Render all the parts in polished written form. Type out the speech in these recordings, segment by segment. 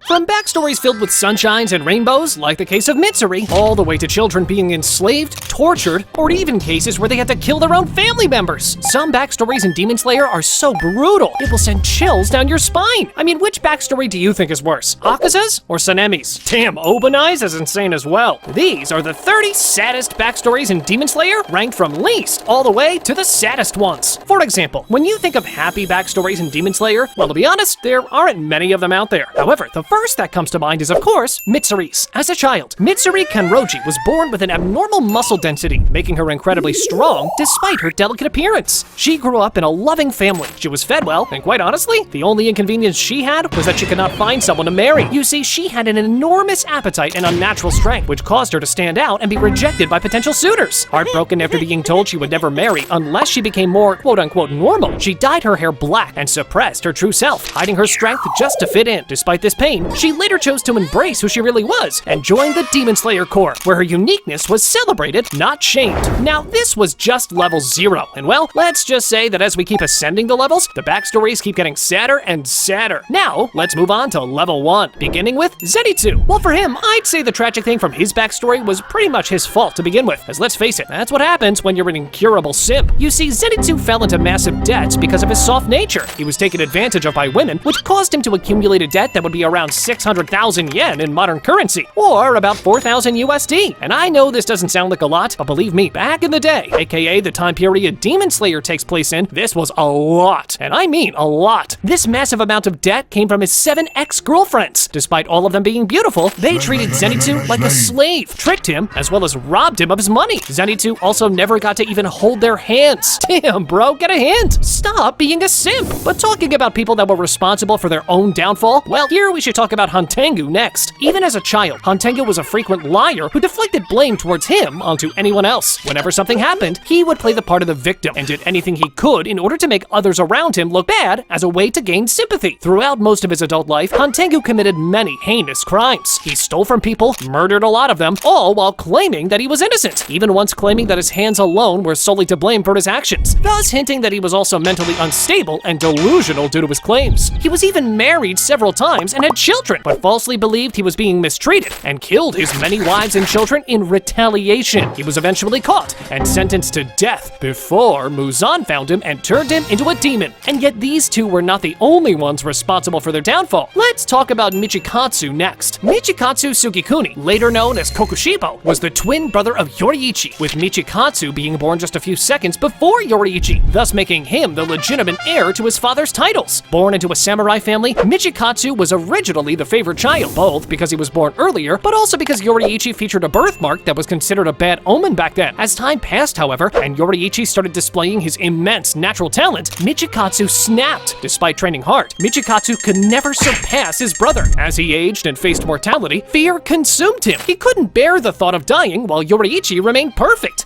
From backstories filled with sunshines and rainbows, like the case of Mitsuri, all the way to children being enslaved, tortured, or even cases where they had to kill their own family members. Some backstories in Demon Slayer are so brutal, it will send chills down your spine. I mean, which backstory do you think is worse, Akaza's or Sanemi's? Damn, Obanai's is insane as well. These are the 30 saddest backstories in Demon Slayer, ranked from least all the way to the saddest ones. For example, when you think of happy backstories in Demon Slayer, well, to be honest, there aren't many of them out there. However, the first that comes to mind is, of course, Mitsuri's. As a child, Mitsuri Kanroji was born with an abnormal muscle density, making her incredibly strong despite her delicate appearance. She grew up in a loving family. She was fed well, and quite honestly, the only inconvenience she had was that she could not find someone to marry. You see, she had an enormous appetite and unnatural strength, which caused her to stand out and be rejected by potential suitors. Heartbroken after being told she would never marry unless she became more quote-unquote normal, she dyed her hair black and suppressed her true self, hiding her strength just to fit in. Despite this pain, she later chose to embrace who she really was and joined the Demon Slayer Corps, where her uniqueness was celebrated, not shamed. Now, this was just level 0, and well, let's just say that as we keep ascending the levels, the backstories keep getting sadder and sadder. Now, let's move on to level 1, beginning with Zenitsu. Well, for him, I'd say the tragic thing from his backstory was pretty much his fault to begin with, as let's face it, that's what happens when you're an incurable simp. You see, Zenitsu fell into massive debts because of his soft nature. He was taken advantage of by women, which caused him to accumulate a debt that would be around 600,000 yen in modern currency, or about 4,000 USD. And I know this doesn't sound like a lot, but believe me, back in the day, aka the time period Demon Slayer takes place in, this was a lot. And I mean a lot. This massive amount of debt came from his 7 ex-girlfriends. Despite all of them being beautiful, they treated Zenitsu like a slave, tricked him, as well as robbed him of his money. Zenitsu also never got to even hold their hands. Damn, bro, get a hint. Stop being a simp. But talking about people that were responsible for their own downfall, well, here we should talk about Hantengu next. Even as a child, Hantengu was a frequent liar who deflected blame towards him onto anyone else. Whenever something happened, he would play the part of the victim and did anything he could in order to make others around him look bad as a way to gain sympathy. Throughout most of his adult life, Hantengu committed many heinous crimes. He stole from people, murdered a lot of them, all while claiming that he was innocent, even once claiming that his hands alone were solely to blame for his actions, thus hinting that he was also mentally unstable and delusional due to his claims. He was even married several times and had children, but falsely believed he was being mistreated and killed his many wives and children in retaliation. He was eventually caught and sentenced to death before Muzan found him and turned him into a demon. And yet these two were not the only ones responsible for their downfall. Let's talk about Michikatsu next. Michikatsu Sugikuni, later known as Kokushibo, was the twin brother of Yoriichi, with Michikatsu being born just a few seconds before Yoriichi, thus making him the legitimate heir to his father's titles. Born into a samurai family, Michikatsu was originally the favorite child, both because he was born earlier, but also because Yoriichi featured a birthmark that was considered a bad omen back then. As time passed, however, and Yoriichi started displaying his immense natural talent, Michikatsu snapped. Despite training hard, Michikatsu could never surpass his brother. As he aged and faced mortality, fear consumed him. He couldn't bear the thought of dying while Yoriichi remained perfect.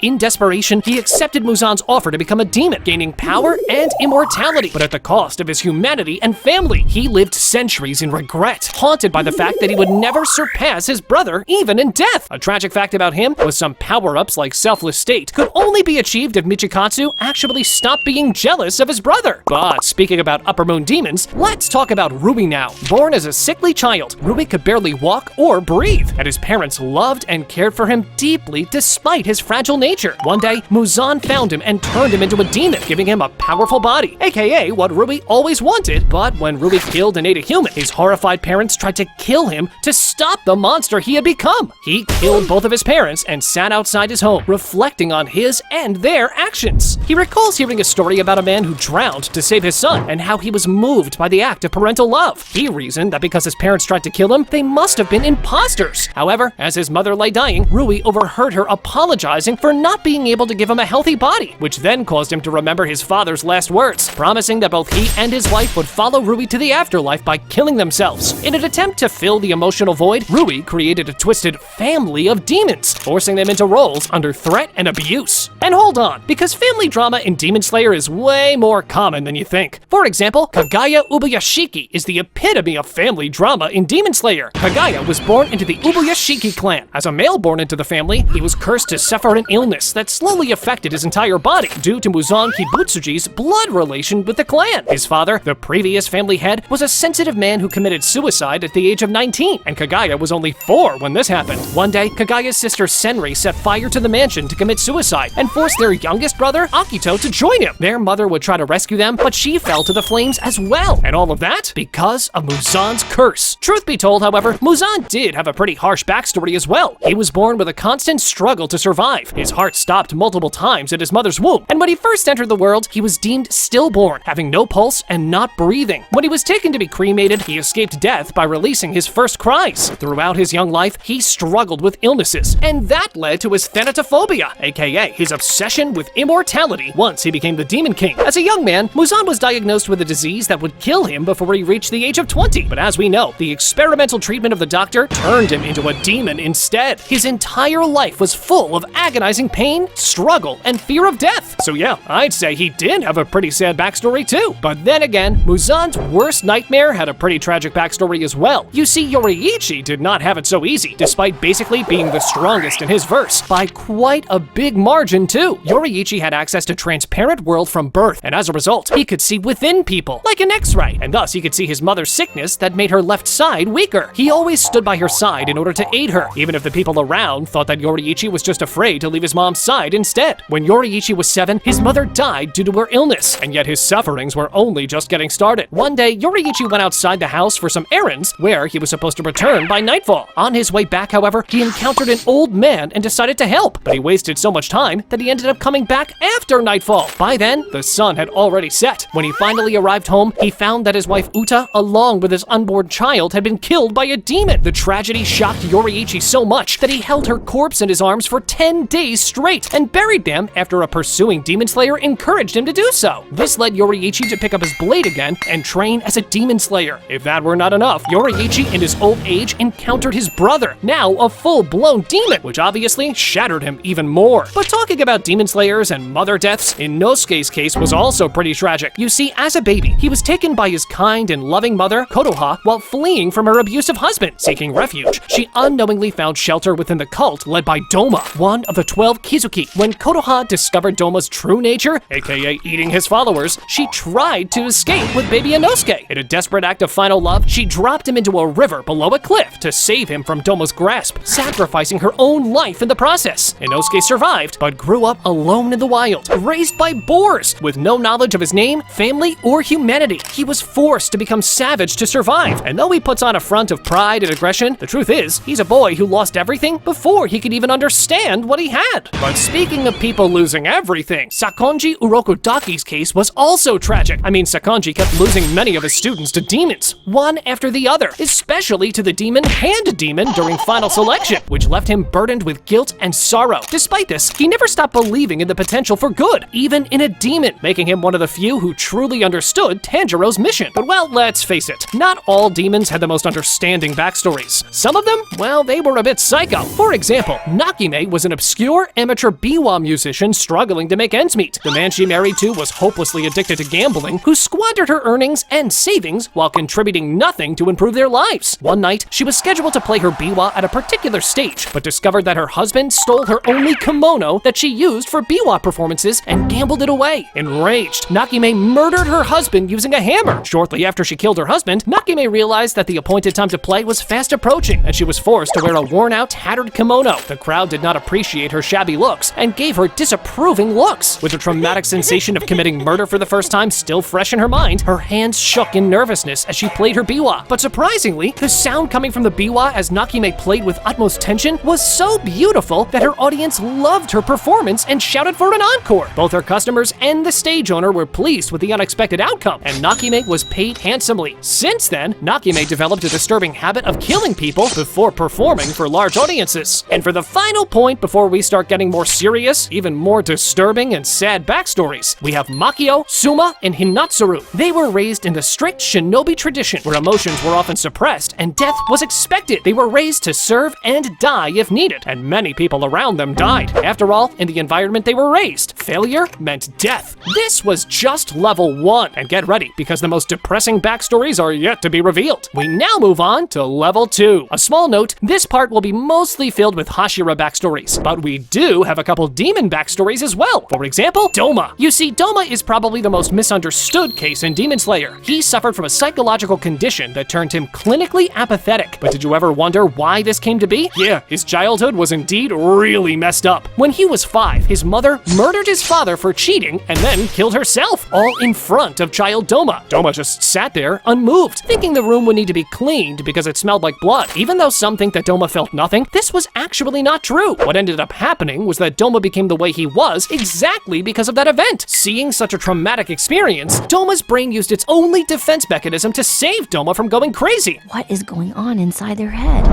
In desperation, he accepted Muzan's offer to become a demon, gaining power and immortality, but at the cost of his humanity and family. He lived centuries in regret, haunted by the fact that he would never surpass his brother, even in death. A tragic fact about him was some power-ups like Selfless State could only be achieved if Michikatsu actually stopped being jealous of his brother. But speaking about Upper Moon demons, let's talk about Rui now. Born as a sickly child, Rui could barely walk or breathe, and his parents loved and cared for him deeply despite his fragile nature. One day, Muzan found him and turned him into a demon, giving him a powerful body, aka what Rui always wanted. But when Rui killed and ate a human, his horrified parents tried to kill him to stop the monster he had become. He killed both of his parents and sat outside his home, reflecting on his and their actions. He recalls hearing a story about a man who drowned to save his son and how he was moved by the act of parental love. He reasoned that because his parents tried to kill him, they must have been imposters. However, as his mother lay dying, Rui overheard her apologizing for not being able to give him a healthy body, which then caused him to remember his father's last words, promising that both he and his wife would follow Rui to the afterlife by killing themselves. In an attempt to fill the emotional void, Rui created a twisted family of demons, forcing them into roles under threat and abuse. And hold on, because family drama in Demon Slayer is way more common than you think. For example, Kagaya Ubuyashiki is the epitome of family drama in Demon Slayer. Kagaya was born into the Ubuyashiki clan. As a male born into the family, he was cursed to suffer an illness illness that slowly affected his entire body due to Muzan Kibutsuji's blood relation with the clan. His father, the previous family head, was a sensitive man who committed suicide at the age of 19, and Kagaya was only 4 when this happened. One day, Kagaya's sister Senri set fire to the mansion to commit suicide and forced their youngest brother, Akito, to join him. Their mother would try to rescue them, but she fell to the flames as well. And all of that because of Muzan's curse. Truth be told, however, Muzan did have a pretty harsh backstory as well. He was born with a constant struggle to survive. His heart stopped multiple times at his mother's womb, and when he first entered the world, he was deemed stillborn, having no pulse and not breathing. When he was taken to be cremated, he escaped death by releasing his first cries. Throughout his young life, he struggled with illnesses, and that led to his thanatophobia, aka his obsession with immortality once he became the Demon King. As a young man, Muzan was diagnosed with a disease that would kill him before he reached the age of 20, but as we know, the experimental treatment of the doctor turned him into a demon instead. His entire life was full of agonizing pain, struggle, and fear of death. So yeah, I'd say he did have a pretty sad backstory too. But then again, Muzan's worst nightmare had a pretty tragic backstory as well. You see, Yoriichi did not have it so easy, despite basically being the strongest in his verse, by quite a big margin too. Yoriichi had access to transparent world from birth, and as a result, he could see within people, like an X-ray, and thus he could see his mother's sickness that made her left side weaker. He always stood by her side in order to aid her, even if the people around thought that Yoriichi was just afraid to leave his mom's side instead. When Yoriichi was 7, his mother died due to her illness, and yet his sufferings were only just getting started. One day, Yoriichi went outside the house for some errands, where he was supposed to return by nightfall. On his way back, however, he encountered an old man and decided to help, but he wasted so much time that he ended up coming back after nightfall. By then, the sun had already set. When he finally arrived home, he found that his wife Uta, along with his unborn child, had been killed by a demon. The tragedy shocked Yoriichi so much that he held her corpse in his arms for 10 days straight and buried them after a pursuing demon slayer encouraged him to do so. This led Yoriichi to pick up his blade again and train as a demon slayer. If that were not enough, Yoriichi in his old age encountered his brother, now a full-blown demon, which obviously shattered him even more. But talking about demon slayers and mother deaths, Inosuke's case was also pretty tragic. You see, as a baby, he was taken by his kind and loving mother, Kotoha, while fleeing from her abusive husband. Seeking refuge, she unknowingly found shelter within the cult led by Doma, one of the 12 Kizuki. When Kotoha discovered Doma's true nature, aka eating his followers, she tried to escape with baby Inosuke. In a desperate act of final love, she dropped him into a river below a cliff to save him from Doma's grasp, sacrificing her own life in the process. Inosuke survived, but grew up alone in the wild, raised by boars, with no knowledge of his name, family, or humanity. He was forced to become savage to survive, and though he puts on a front of pride and aggression, the truth is, he's a boy who lost everything before he could even understand what he had. But speaking of people losing everything, Sakonji Urokodaki's case was also tragic. I mean, Sakonji kept losing many of his students to demons, one after the other, especially to the demon Hand Demon during final selection, which left him burdened with guilt and sorrow. Despite this, he never stopped believing in the potential for good, even in a demon, making him one of the few who truly understood Tanjiro's mission. But well, let's face it, not all demons had the most understanding backstories. Some of them, well, they were a bit psycho. For example, Nakime was an obscure amateur biwa musician struggling to make ends meet. The man she married to was hopelessly addicted to gambling, who squandered her earnings and savings while contributing nothing to improve their lives. One night, she was scheduled to play her biwa at a particular stage, but discovered that her husband stole her only kimono that she used for biwa performances and gambled it away. Enraged, Nakime murdered her husband using a hammer. Shortly after she killed her husband, Nakime realized that the appointed time to play was fast approaching, and she was forced to wear a worn-out, tattered kimono. The crowd did not appreciate her shabby looks and gave her disapproving looks. With the traumatic sensation of committing murder for the first time still fresh in her mind, her hands shook in nervousness as she played her biwa. But surprisingly, the sound coming from the biwa as Nakime played with utmost tension was so beautiful that her audience loved her performance and shouted for an encore. Both her customers and the stage owner were pleased with the unexpected outcome, and Nakime was paid handsomely. Since then, Nakime developed a disturbing habit of killing people before performing for large audiences. And for the final point before we start getting more serious, even more disturbing and sad backstories, we have Makio, Suma, and Hinatsuru. They were raised in the strict shinobi tradition, where emotions were often suppressed and death was expected. They were raised to serve and die if needed, and many people around them died. After all, in the environment they were raised, failure meant death. This was just level 1, and get ready, because the most depressing backstories are yet to be revealed. We now move on to level 2. A small note, this part will be mostly filled with Hashira backstories, but we do do have a couple demon backstories as well. For example, Doma. You see, Doma is probably the most misunderstood case in Demon Slayer. He suffered from a psychological condition that turned him clinically apathetic. But did you ever wonder why this came to be? Yeah, his childhood was indeed really messed up. When he was 5, his mother murdered his father for cheating and then killed herself, all in front of child Doma. Doma just sat there unmoved, thinking the room would need to be cleaned because it smelled like blood. Even though some think that Doma felt nothing, this was actually not true. What ended up happening was that Doma became the way he was exactly because of that event. Seeing such a traumatic experience, Doma's brain used its only defense mechanism to save Doma from going crazy. What is going on inside their head?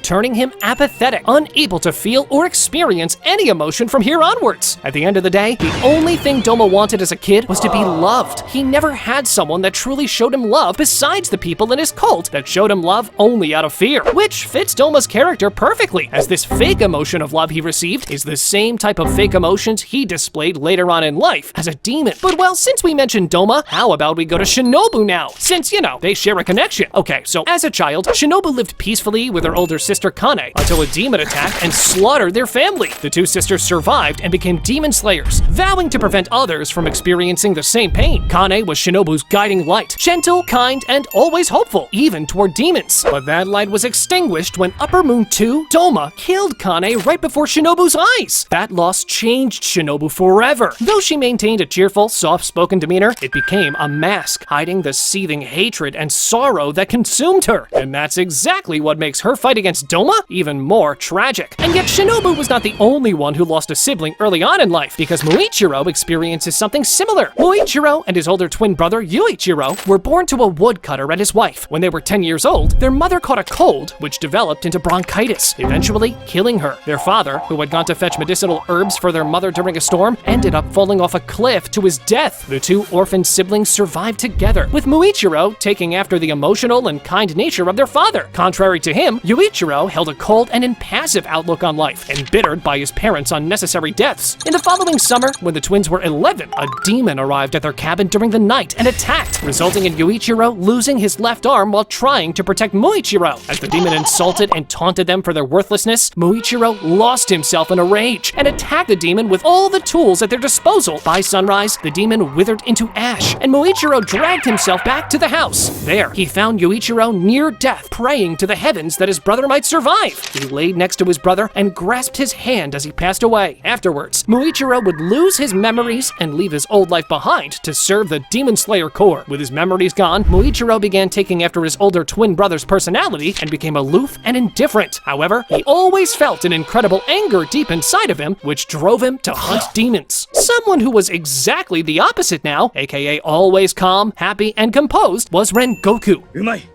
Turning him apathetic, unable to feel or experience any emotion from here onwards. At the end of the day, the only thing Doma wanted as a kid was to be loved. He never had someone that truly showed him love besides the people in his cult that showed him love only out of fear, which fits Doma's character perfectly, as this fake emotion of love he received is the same type of fake emotions he displayed later on in life as a demon. But well, since we mentioned Doma, how about we go to Shinobu now, since, you know, they share a connection. Okay, so as a child, Shinobu lived peacefully with her older sister Kane until a demon attacked and slaughtered their family. The two sisters survived and became demon slayers, vowing to prevent others from experiencing the same pain. Kane was Shinobu's guiding light, gentle, kind, and always hopeful, even toward demons. But that light was extinguished when Upper Moon 2, Doma, killed Kane right before Shinobu's eyes. That loss changed Shinobu forever. Though she maintained a cheerful, soft-spoken demeanor, it became a mask, hiding the seething hatred and sorrow that consumed her. And that's exactly what makes her fight against Doma even more tragic. And yet Shinobu was not the only one who lost a sibling early on in life, because Muichiro experiences something similar. Muichiro and his older twin brother Yuichiro were born to a woodcutter and his wife. When they were 10 years old, their mother caught a cold, which developed into bronchitis, eventually killing her. Their father, who had gone to fetch medicinal herbs for their mother during a storm, ended up falling off a cliff to his death. The two orphaned siblings survived together, with Muichiro taking after the emotional and kind nature of their father. Contrary to him, Yuichiro held a cold and impassive outlook on life, embittered by his parents' unnecessary deaths. In the following summer, when the twins were 11, a demon arrived at their cabin during the night and attacked, resulting in Yuichiro losing his left arm while trying to protect Muichiro. As the demon insulted and taunted them for their worthlessness, Muichiro lost himself in a rage and attacked the demon with all the tools at their disposal. By sunrise, the demon withered into ash, and Muichiro dragged himself back to the house. There, he found Yuichiro near death, praying to the heavens that his brother might survive. He laid next to his brother and grasped his hand as he passed away. Afterwards, Muichiro would lose his memories and leave his old life behind to serve the Demon Slayer Corps. With his memories gone, Muichiro began taking after his older twin brother's personality and became aloof and indifferent. However, he always felt an incredible anger deep inside of him, which drove him to hunt demons. Someone who was exactly the opposite now, aka always calm, happy, and composed, was Rengoku.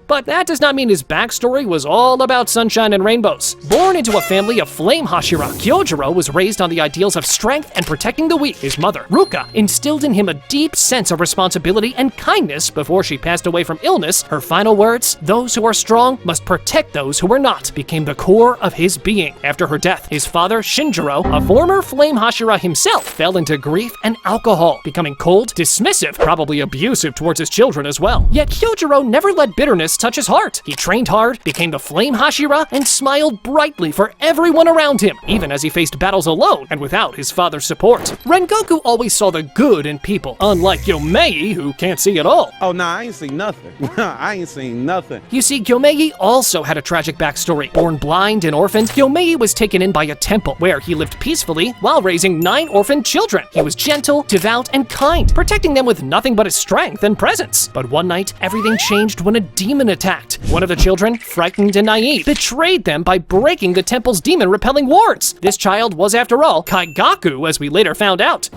But that does not mean his backstory was all about sunshine and rainbows. Born into a family of flame Hashira, Kyojiro was raised on the ideals of strength and protecting the weak. His mother, Ruka, instilled in him a deep sense of responsibility and kindness before she passed away from illness. Her final words, "Those who are strong must protect those who are not," became the core of his being. After her death, his father, Shinjiro, a former flame Hashira himself, fell into grief and alcohol, becoming cold, dismissive, probably abusive towards his children as well. Yet Kyojiro never let bitterness touch his heart. He trained hard, became the flame Hashira, and smiled brightly for everyone around him, even as he faced battles alone and without his father's support. Rengoku always saw the good in people, unlike Gyomei, who can't see at all. Oh, nah, I ain't seen nothing. I ain't seen nothing. You see, Gyomei also had a tragic backstory. Born blind and orphaned, Gyomei was taken in by a temple, where he lived peacefully while raising 9 orphaned children. He was gentle, devout, and kind, protecting them with nothing but his strength and presence. But one night, everything changed when a demon attacked. One of the children, frightened and naive, betrayed them by breaking the temple's demon-repelling wards. This child was, after all, Kaigaku, as we later found out.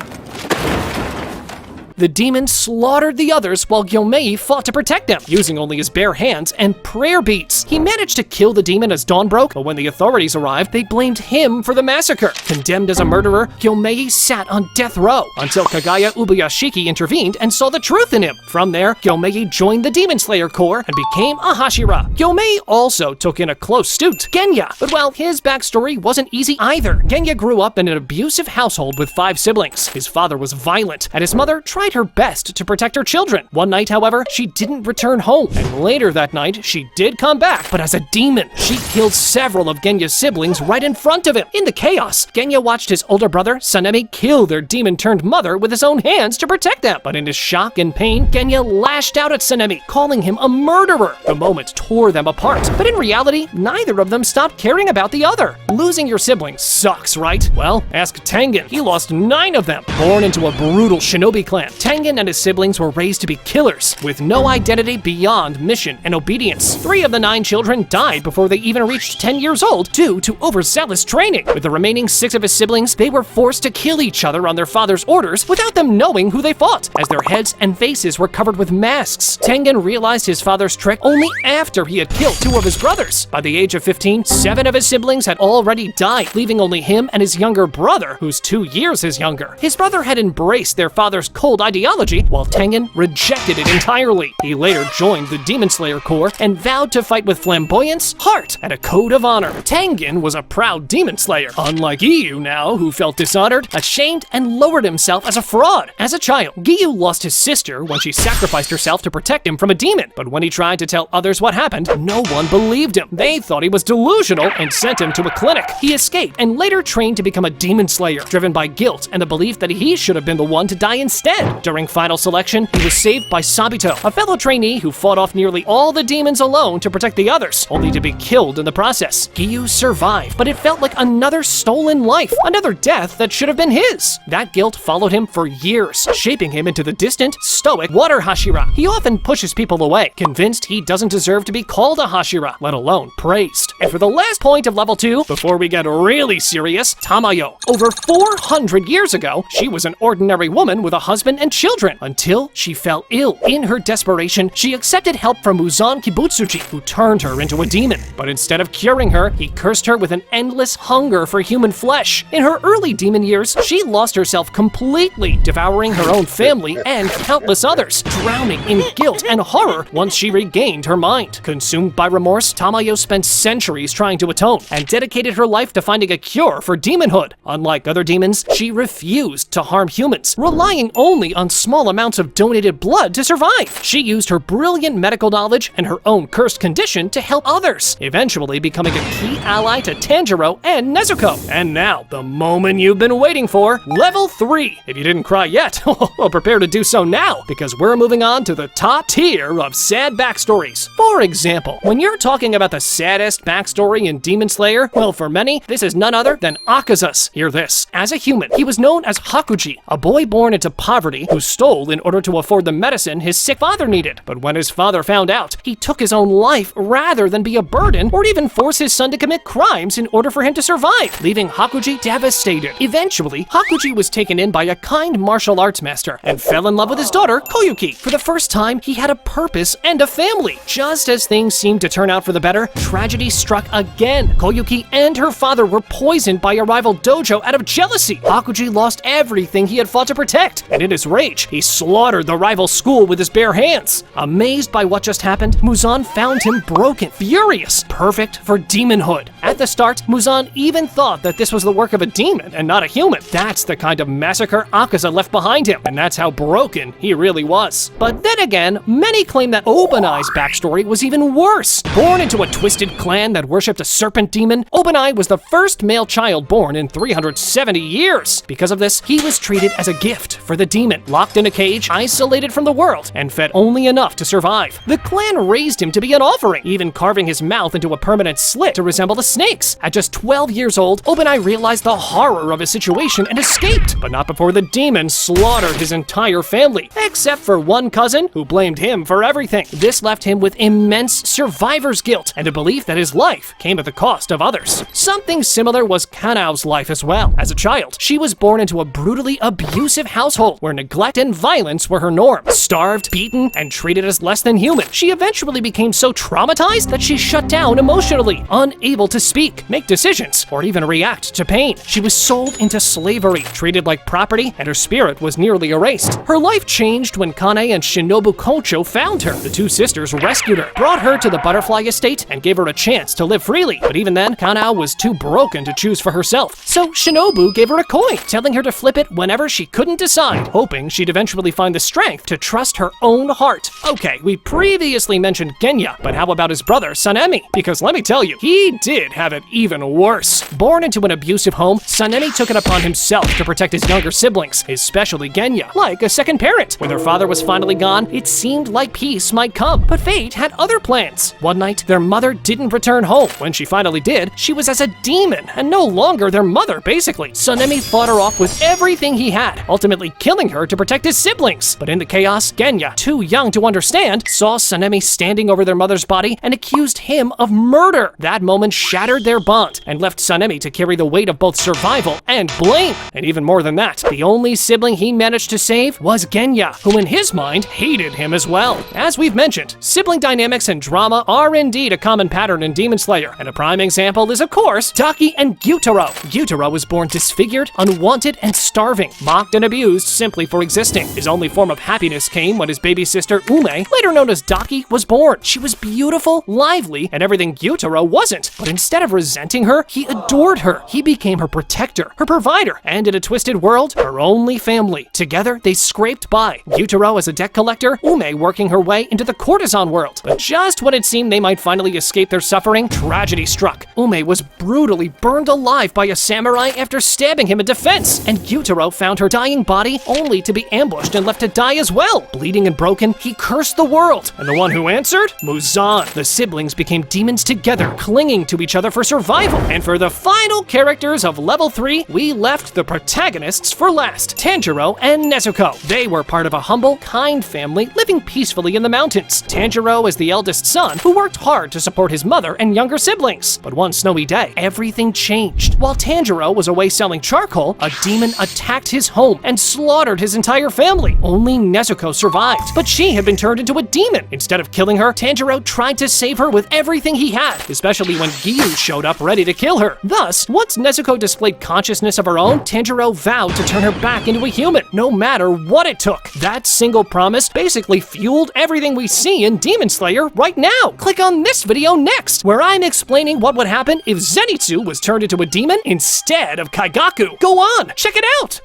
The demon slaughtered the others while Gyomei fought to protect them, using only his bare hands and prayer beads. He managed to kill the demon as dawn broke, but when the authorities arrived, they blamed him for the massacre. Condemned as a murderer, Gyomei sat on death row until Kagaya Ubuyashiki intervened and saw the truth in him. From there, Gyomei joined the Demon Slayer Corps and became a Hashira. Gyomei also took in a close student, Genya, but well, his backstory wasn't easy either. Genya grew up in an abusive household with 5 siblings. His father was violent, and his mother tried tried her best to protect her children. One night, however, she didn't return home, and later that night, she did come back, but as a demon. She killed several of Genya's siblings right in front of him. In the chaos, Genya watched his older brother, Sanemi, kill their demon-turned mother with his own hands to protect them. But in his shock and pain, Genya lashed out at Sanemi, calling him a murderer. The moment tore them apart, but in reality, neither of them stopped caring about the other. Losing your siblings sucks, right? Well, ask Tengen. He lost 9 of them. Born into a brutal shinobi clan, Tengen and his siblings were raised to be killers, with no identity beyond mission and obedience. 3 of the 9 children died before they even reached 10 years old due to overzealous training. With the remaining 6 of his siblings, they were forced to kill each other on their father's orders without them knowing who they fought, as their heads and faces were covered with masks. Tengen realized his father's trick only after he had killed 2 of his brothers. By the age of 15, 7 of his siblings had already died, leaving only him and his younger brother, who's 2 years his younger. His brother had embraced their father's cold ideology, while Tengen rejected it entirely. He later joined the Demon Slayer Corps and vowed to fight with flamboyance, heart, and a code of honor. Tengen was a proud Demon Slayer, unlike Giyu now, who felt dishonored, ashamed, and lowered himself as a fraud. As a child, Giyu lost his sister when she sacrificed herself to protect him from a demon, but when he tried to tell others what happened, no one believed him. They thought he was delusional and sent him to a clinic. He escaped and later trained to become a Demon Slayer, driven by guilt and the belief that he should have been the one to die instead. During final selection, he was saved by Sabito, a fellow trainee who fought off nearly all the demons alone to protect the others, only to be killed in the process. Giyu survived, but it felt like another stolen life, another death that should have been his. That guilt followed him for years, shaping him into the distant, stoic water Hashira. He often pushes people away, convinced he doesn't deserve to be called a Hashira, let alone praised. And for the last point of level 2, before we get really serious, Tamayo. Over 400 years ago, she was an ordinary woman with a husband and children, until she fell ill. In her desperation, she accepted help from Muzan Kibutsuji, who turned her into a demon. But instead of curing her, he cursed her with an endless hunger for human flesh. In her early demon years, she lost herself completely, devouring her own family and countless others, drowning in guilt and horror once she regained her mind. Consumed by remorse, Tamayo spent centuries trying to atone and dedicated her life to finding a cure for demonhood. Unlike other demons, she refused to harm humans, relying only on small amounts of donated blood to survive. She used her brilliant medical knowledge and her own cursed condition to help others, eventually becoming a key ally to Tanjiro and Nezuko. And now, the moment you've been waiting for, level 3. If you didn't cry yet, well, prepare to do so now, because we're moving on to the top tier of sad backstories. For example, when you're talking about the saddest backstory in Demon Slayer, well, for many, this is none other than Akaza's. Hear this. As a human, he was known as Hakuji, a boy born into poverty who stole in order to afford the medicine his sick father needed. But when his father found out, he took his own life rather than be a burden or even force his son to commit crimes in order for him to survive, leaving Hakuji devastated. Eventually, Hakuji was taken in by a kind martial arts master and fell in love with his daughter, Koyuki. For the first time, he had a purpose and a family. Just as things seemed to turn out for the better, tragedy struck again. Koyuki and her father were poisoned by a rival dojo out of jealousy. Hakuji lost everything he had fought to protect, and in his rage, he slaughtered the rival school with his bare hands. Amazed by what just happened, Muzan found him broken, furious, perfect for demonhood. At the start, Muzan even thought that this was the work of a demon and not a human. That's the kind of massacre Akaza left behind him, and that's how broken he really was. But then again, many claim that Obanai's backstory was even worse. Born into a twisted clan that worshipped a serpent demon, Obanai was the first male child born in 370 years. Because of this, he was treated as a gift for the demon, locked in a cage, isolated from the world, and fed only enough to survive. The clan raised him to be an offering, even carving his mouth into a permanent slit to resemble the snakes. At just 12 years old, Obanai realized the horror of his situation and escaped, but not before the demon slaughtered his entire family, except for one cousin who blamed him for everything. This left him with immense survivor's guilt and a belief that his life came at the cost of others. Something similar was Kanao's life as well. As a child, she was born into a brutally abusive household where neglect and violence were her norm. Starved, beaten, and treated as less than human, she eventually became so traumatized that she shut down emotionally, unable to speak, make decisions, or even react to pain. She was sold into slavery, treated like property, and her spirit was nearly erased. Her life changed when Kane and Shinobu Kocho found her. The two sisters rescued her, brought her to the butterfly estate, and gave her a chance to live freely. But even then, Kanao was too broken to choose for herself. So Shinobu gave her a coin, telling her to flip it whenever she couldn't decide, hoping hoping she'd eventually find the strength to trust her own heart. Okay, we previously mentioned Genya, but how about his brother Sanemi? Because let me tell you, he did have it even worse. Born into an abusive home, Sanemi took it upon himself to protect his younger siblings, especially Genya, like a second parent. When their father was finally gone, it seemed like peace might come, but fate had other plans. One night, their mother didn't return home. When she finally did, she was as a demon, and no longer their mother, basically. Sanemi fought her off with everything he had, ultimately killing her to protect his siblings. But in the chaos, Genya, too young to understand, saw Sanemi standing over their mother's body and accused him of murder. That moment shattered their bond and left Sanemi to carry the weight of both survival and blame. And even more than that, the only sibling he managed to save was Genya, who in his mind hated him as well. As we've mentioned, sibling dynamics and drama are indeed a common pattern in Demon Slayer, and a prime example is, of course, Taki and Gyutaro. Gyutaro was born disfigured, unwanted, and starving, mocked and abused simply for existing. His only form of happiness came when his baby sister Ume, later known as Daki, was born. She was beautiful, lively, and everything Gyutaro wasn't. But instead of resenting her, he adored her. He became her protector, her provider, and in a twisted world, her only family. Together, they scraped by. Gyutaro as a debt collector, Ume working her way into the courtesan world. But just when it seemed they might finally escape their suffering, tragedy struck. Ume was brutally burned alive by a samurai after stabbing him in defense, and Gyutaro found her dying body only to be ambushed and left to die as well. Bleeding and broken, he cursed the world, and the one who answered? Muzan. The siblings became demons together, clinging to each other for survival. And for the final characters of level 3, we left the protagonists for last, Tanjiro and Nezuko. They were part of a humble, kind family living peacefully in the mountains. Tanjiro is the eldest son who worked hard to support his mother and younger siblings. But one snowy day, everything changed. While Tanjiro was away selling charcoal, a demon attacked his home and slaughtered his entire family. Only Nezuko survived, but she had been turned into a demon. Instead of killing her, Tanjiro tried to save her with everything he had, especially when Giyu showed up ready to kill her. Thus, once Nezuko displayed consciousness of her own, Tanjiro vowed to turn her back into a human, no matter what it took. That single promise basically fueled everything we see in Demon Slayer right now. Click on this video next, where I'm explaining what would happen if Zenitsu was turned into a demon instead of Kaigaku. Go on, check it out!